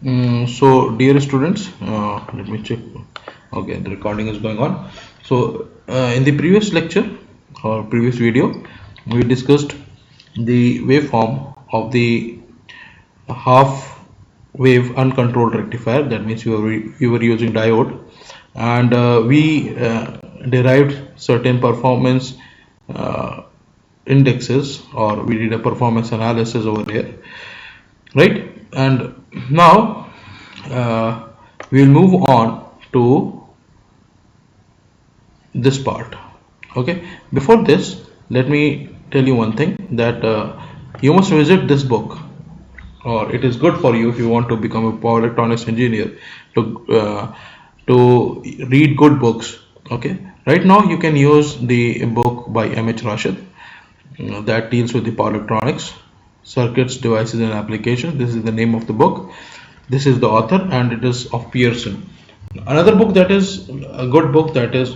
So dear students, let me check. Okay, the recording is going on. So in the previous lecture or previous video, we discussed the waveform of the half wave uncontrolled rectifier. That means we were using diode, and we derived certain performance indexes, or we did a performance analysis over here, right? And now we will move on to this part. Okay, before this, let me tell you one thing, that you must visit this book, or it is good for you if you want to become a power electronics engineer, to read good books. Okay, right now you can use the book by M.H. Rashid that deals with the power electronics, circuits, devices and applications. This is the name of the book. This is the author, and it is of Pearson. Another book that is a good book, that is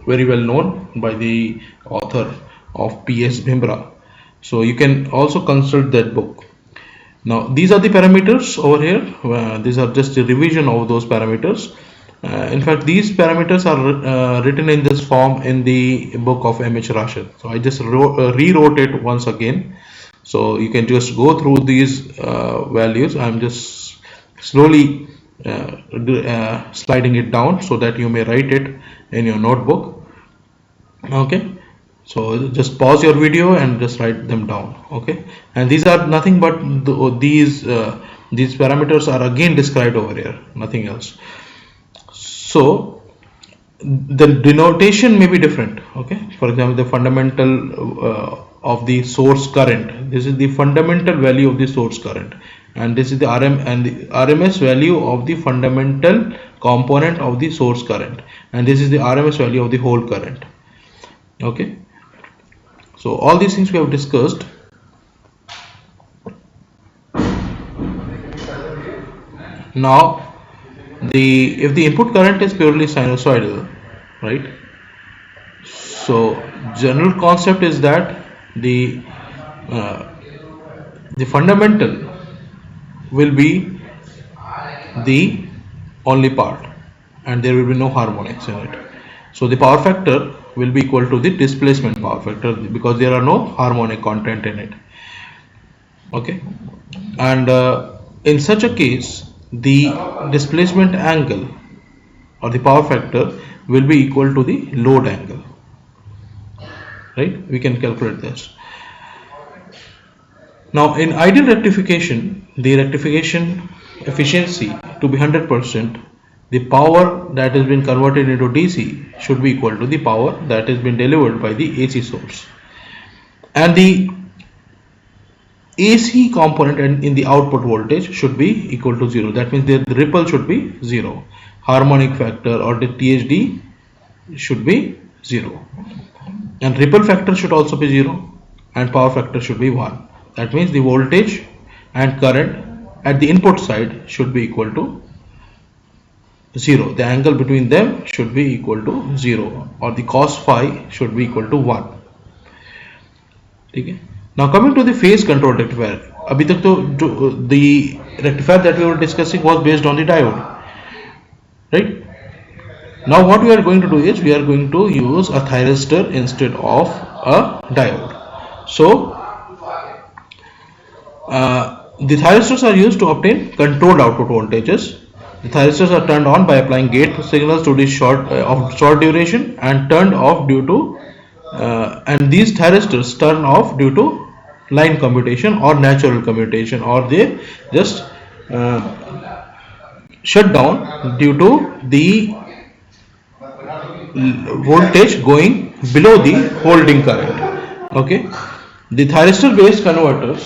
very well known by the author of P.S. Bhimra. So you can also consult that book. Now these are the parameters over here. These are just a revision of those parameters. In fact, these parameters are written in this form in the book of M.H. Rashid. So I just rewrote it once again. So you can just go through these values. I'm just slowly sliding it down so that you may write it in your notebook. Okay, so just pause your video and just write them down. Okay, and these are nothing but these parameters are again described over here, nothing else. So the denotation may be different. Okay, for example, the fundamental of the source current, this is the fundamental value of the source current, and this is the RMS value of the fundamental component of the source current, and this is the RMS value of the whole current. Okay, so all these things we have discussed. Now if the input current is purely sinusoidal, right, so general concept is that the fundamental will be the only part, and there will be no harmonics in it. So the power factor will be equal to the displacement power factor, because there are no harmonic content in it. Okay, and in such a case, the displacement angle or the power factor will be equal to the load angle, right? We can calculate this. Now in ideal rectification, the rectification efficiency to be 100%, the power that has been converted into DC should be equal to the power that has been delivered by the AC source, and the AC component in the output voltage should be equal to 0. That means the ripple should be 0. Harmonic factor or the THD should be 0. And ripple factor should also be 0. And power factor should be 1. That means the voltage and current at the input side should be equal to 0. The angle between them should be equal to 0, or the cos phi should be equal to 1. Okay. Now coming to the phase control rectifier. अभी तक तो the rectifier that we were discussing was based on the diode, right? Now what we are going to do is we are going to use a thyristor instead of a diode. So the thyristors are used to obtain controlled output voltages. The thyristors are turned on by applying gate signals to the of short duration, and turned off due to and these thyristors turn off due to line commutation or natural commutation, or they just shut down due to the voltage going below the holding current. Okay, the thyristor based converters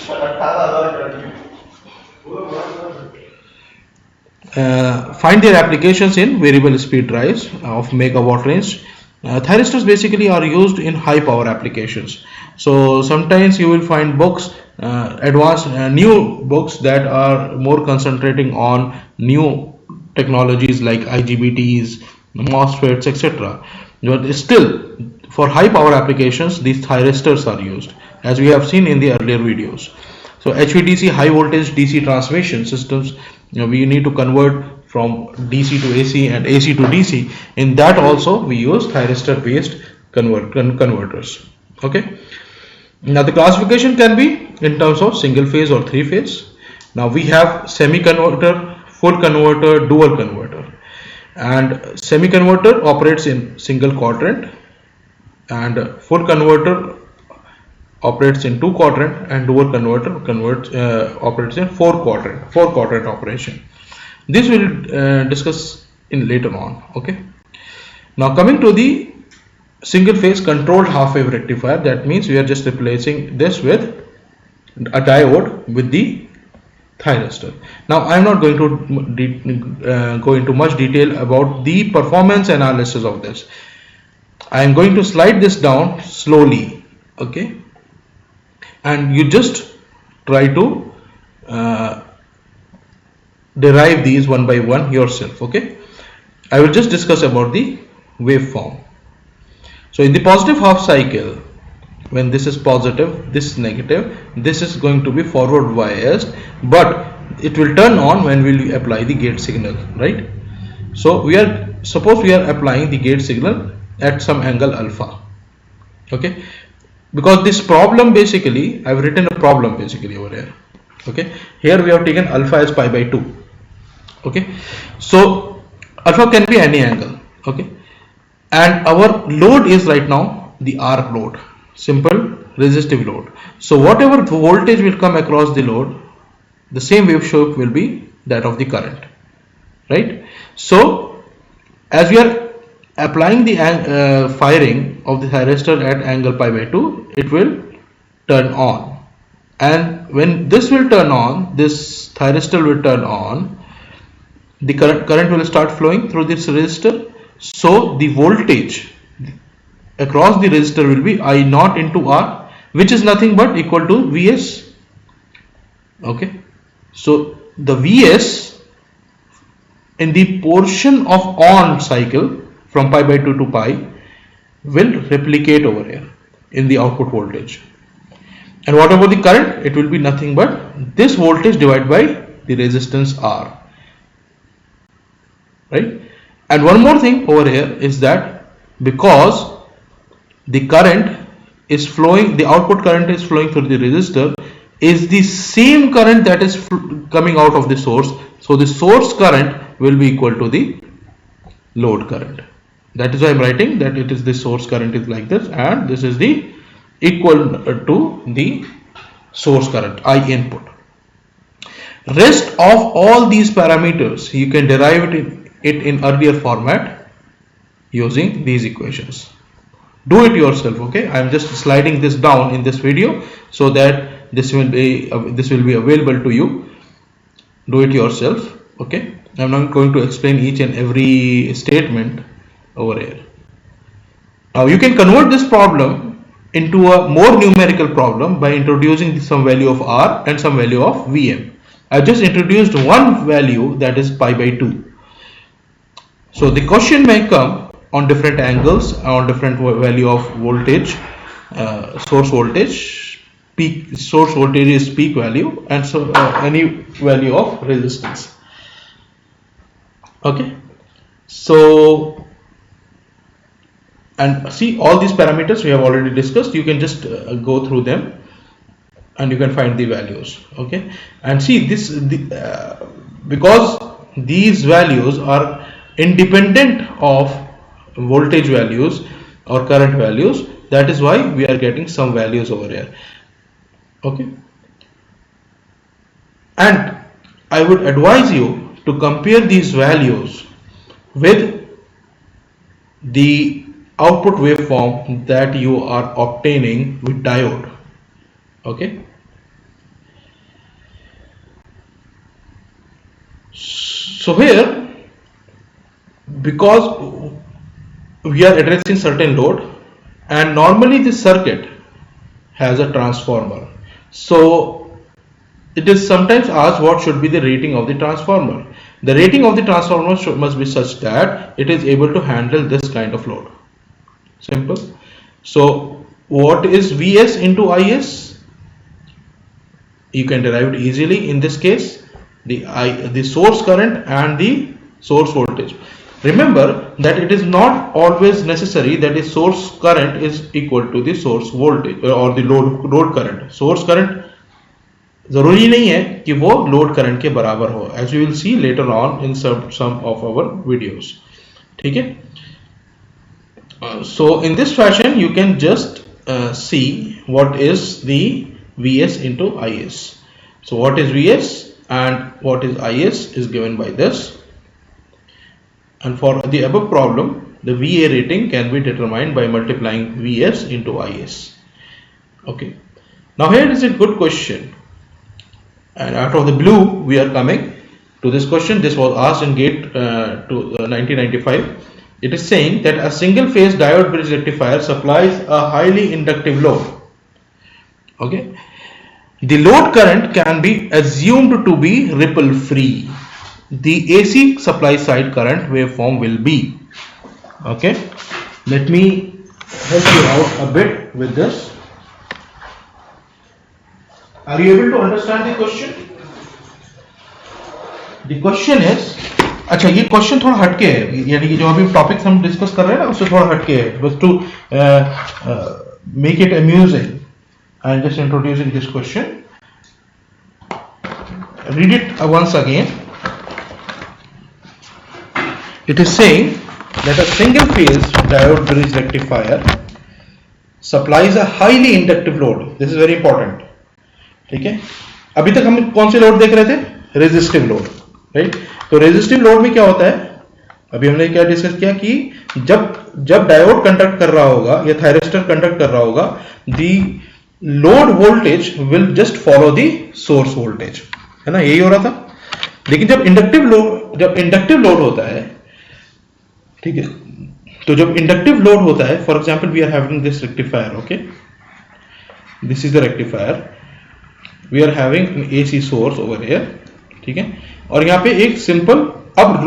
find their applications in variable speed drives of megawatt range. Thyristors basically are used in high power applications. So sometimes you will find books, advanced new books that are more concentrating on new technologies like IGBTs, MOSFETs, etc. But still, for high power applications, these thyristors are used, as we have seen in the earlier videos. So HVDC, high voltage DC transmission systems, we need to convert from DC to AC and AC to DC. In that also we use thyristor based converters. Okay. Now the classification can be in terms of single phase or three phase. Now we have semi converter, full converter, dual converter, and semi converter operates in single quadrant, and full converter operates in two quadrant, and dual converter operates in four quadrant operation. This we will discuss in later on. Okay. Now coming to the single phase controlled half wave rectifier, that means we are just replacing this with a diode with the thyristor. Now I am not going to go into much detail about the performance analysis of this. I am going to slide this down slowly, okay, and you just try to derive these one by one yourself. Okay, I will just discuss about the waveform. So in the positive half cycle, when this is positive, this is negative, this is going to be forward biased, but it will turn on when we apply the gate signal, right? So suppose we are applying the gate signal at some angle alpha. Okay, because this problem, basically I have written a problem basically over here. Okay, here we have taken alpha as pi by 2. Okay, so alpha can be any angle. Okay, and our load is right now the arc load, simple resistive load. So whatever voltage will come across the load, the same wave shape will be that of the current, right? So as we are applying the firing of the thyristor at angle pi by 2, it will turn on, and when this will turn on, this thyristor will turn on, the current will start flowing through this resistor. So the voltage across the resistor will be I naught into R, which is nothing but equal to Vs. Okay, so the Vs in the portion of on cycle from pi by 2 to pi will replicate over here in the output voltage. And what about the current? It will be nothing but this voltage divided by the resistance R, right? And one more thing over here is that because the current is flowing, the output current is flowing through the resistor is the same current that is coming out of the source. So the source current will be equal to the load current. That is why I am writing that it is the source current is like this, and this is the equal to the source current I input. Rest of all these parameters you can derive it in earlier format using these equations. Do it yourself. Okay, I am just sliding this down in this video so that this will be available to you. Do it yourself. Okay, I am not going to explain each and every statement over here. Now you can convert this problem into a more numerical problem by introducing some value of R and some value of Vm. I just introduced one value, that is pi by 2. So the question may come on different angles, on different value of voltage, source voltage, source voltage is peak value, and so any value of resistance. Okay, so and see, all these parameters we have already discussed. You can just go through them and you can find the values. Okay, and see this because these values are independent of voltage values or current values, that is why we are getting some values over here. Okay, and I would advise you to compare these values with the output waveform that you are obtaining with diode. Okay, so here, because we are addressing certain load, and normally this circuit has a transformer, so it is sometimes asked what should be the rating of the transformer. The rating of the transformer must be such that it is able to handle this kind of load. Simple. So what is Vs into Is? you can derive it easily. In this case, the source current and the source voltage. Remember that it is not always necessary that the source current is equal to the source voltage or the load current. Source current जरूरी नहीं है कि वो load current के बराबर हो, as you will see later on in some of our videos. ठीक है? So in this fashion you can just see what is the Vs into Is. So what is Vs and what is Is is given by this, and for the above problem the VA rating can be determined by multiplying Vs into Is. Okay, now here is a good question, and out of the blue we are coming to this question. This was asked in GATE 1995. It is saying that a single phase diode bridge rectifier supplies a highly inductive load. Okay, the load current can be assumed to be ripple free. The AC supply side current waveform will be. Okay, let me help you out a bit with this. Are you able to understand the question? The question is, अच्छा ये question थोड़ा हटके है, यानी कि जो अभी topics हम डिस्कस कर रहे हैं ना उससे थोड़ा हटके है, बस to make it amusing I am just introducing this question. Read it once again. It is saying that a single phase diode bridge rectifier supplies a highly inductive load. This is very important. ठीक है, अभी तक हम कौन से load देख रहे थे? Resistive load, right? तो रेजिस्टिव लोड में क्या होता है, अभी हमने क्या डिस्कस किया कि जब डायोड कंडक्ट कर रहा होगा या थायरिस्टर कंडक्ट कर रहा होगा, दी load voltage will just follow the source voltage, है ना, यही हो रहा था. लेकिन जब इंडक्टिव लोड होता है, ठीक है, तो जब इंडक्टिव लोड होता है, for example we are having this rectifier. Okay, this is the rectifier, we are having an AC source over here. ठीक है, और यहाँ पे एक सिंपल आर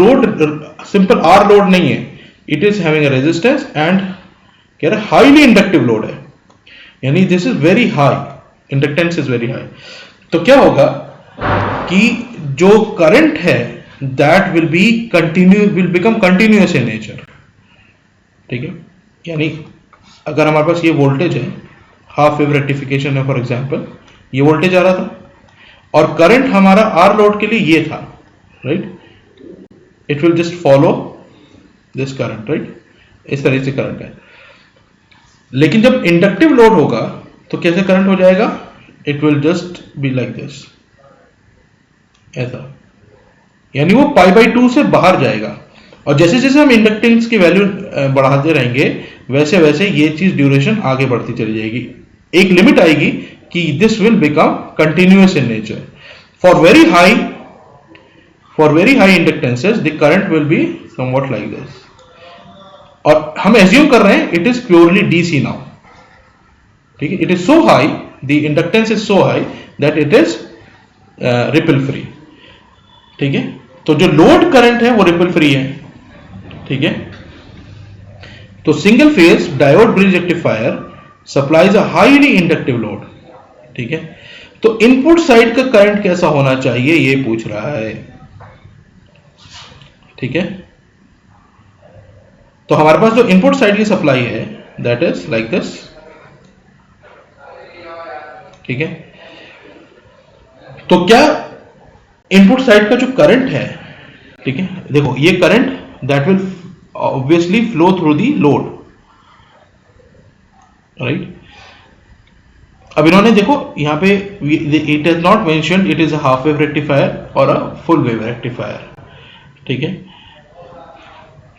लोड नहीं है, it is having a resistance and कह रहा हाईली इंडक्टिव लोड है, यानी this is very high, inductance is very high. तो क्या होगा कि जो करंट है that will become continuous in nature. ठीक है, यानी अगर हमारे पास ये वोल्टेज है, हाफ वेव रेक्टिफिकेशन है फॉर एग्जांपल, ये वोल्टेज आ रहा था और करंट हमारा आर लोड के लिए ये था, right? It will just follow this current, right? इस तरह से करंट है. लेकिन जब इंडक्टिव लोड होगा तो कैसे करंट हो जाएगा? It will just be like this, ऐसा, यानी वो π/2 से बाहर जाएगा. और जैसे जैसे हम इंडक्टेंस की वैल्यू बढ़ाते रहेंगे वैसे वैसे ये चीज ड्यूरेशन आगे बढ़ती चली जाएगी. एक लिमिट आएगी कि this will become continuous in nature. For very high inductances the current will be somewhat like this. और हम एज्यूम कर रहे हैं it is purely DC now. ठीक है, it is so high, the inductance is so high that it is ripple free. ठीक है, तो जो लोड करंट है वो रिपल फ्री है. ठीक है, तो single phase diode bridge rectifier supplies a highly inductive load. ठीक है, तो इनपुट साइड का करंट कैसा होना चाहिए ये पूछ रहा है. ठीक है, तो हमारे पास जो इनपुट साइड की सप्लाई है दैट इज लाइक दिस. ठीक है, तो क्या इनपुट साइड का जो करंट है, ठीक है, देखो ये current that will obviously flow through the load, right? अब इन्होंने देखो यहां पे it is not mentioned it is a half wave rectifier और अ फुल वेव रेक्टिफायर. ठीक है,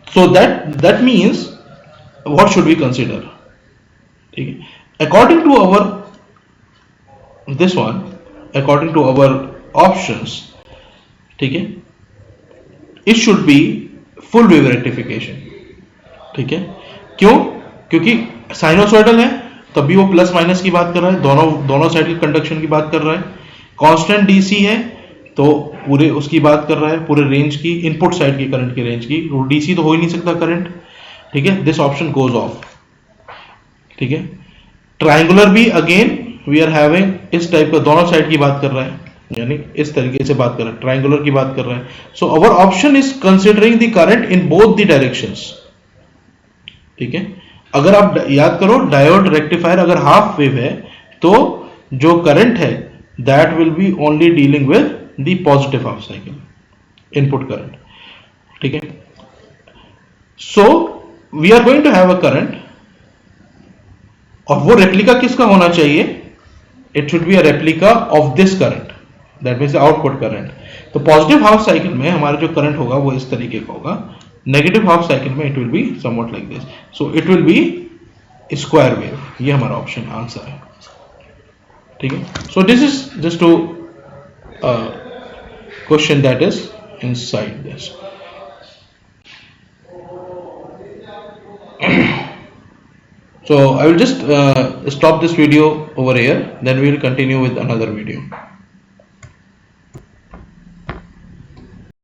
so that means what should we consider? ठीक है, अकॉर्डिंग टू अवर ऑप्शंस, ठीक है, it should be full wave rectification. ठीक है, क्यों? क्योंकि साइनोसॉइडल है तब भी वो प्लस माइनस की बात कर रहा है, दोनों साइड के कंडक्शन की बात कर रहा है. कांस्टेंट डीसी है तो पूरे उसकी बात कर रहा है, पूरे रेंज की, इनपुट साइड की करंट की रेंज की. डीसी तो हो ही नहीं सकता करंट. ठीक है, दिस ऑप्शन गोज ऑफ. ठीक है, ट्रायंगुलर भी अगेन वी आर हैविंग इस टाइप का, दोनों साइड की बात कर रहा है, यानी इस तरीके से बात कर रहा है, ट्रायंगुलर की बात कर रहा है. So our option is considering the current in both the directions. ठीक है, अगर आप याद करो डायोड रेक्टिफायर अगर हाफ वेव है तो जो करंट है that will be only dealing with the positive half cycle input current. ठीक है, so we are going to have a current, और वो रेप्लिका किसका होना चाहिए? It should be a replica of this current, that means output current. तो positive half cycle में हमारा जो करंट होगा वो इस तरीके का होगा, नेगेटिव हाफ साइकिल में it will be somewhat like this. So it will be square wave. ये हमारा ऑप्शन आंसर है. ठीक है, so this is just to question that is inside this. So I will just stop this video over here, then we will continue with another video.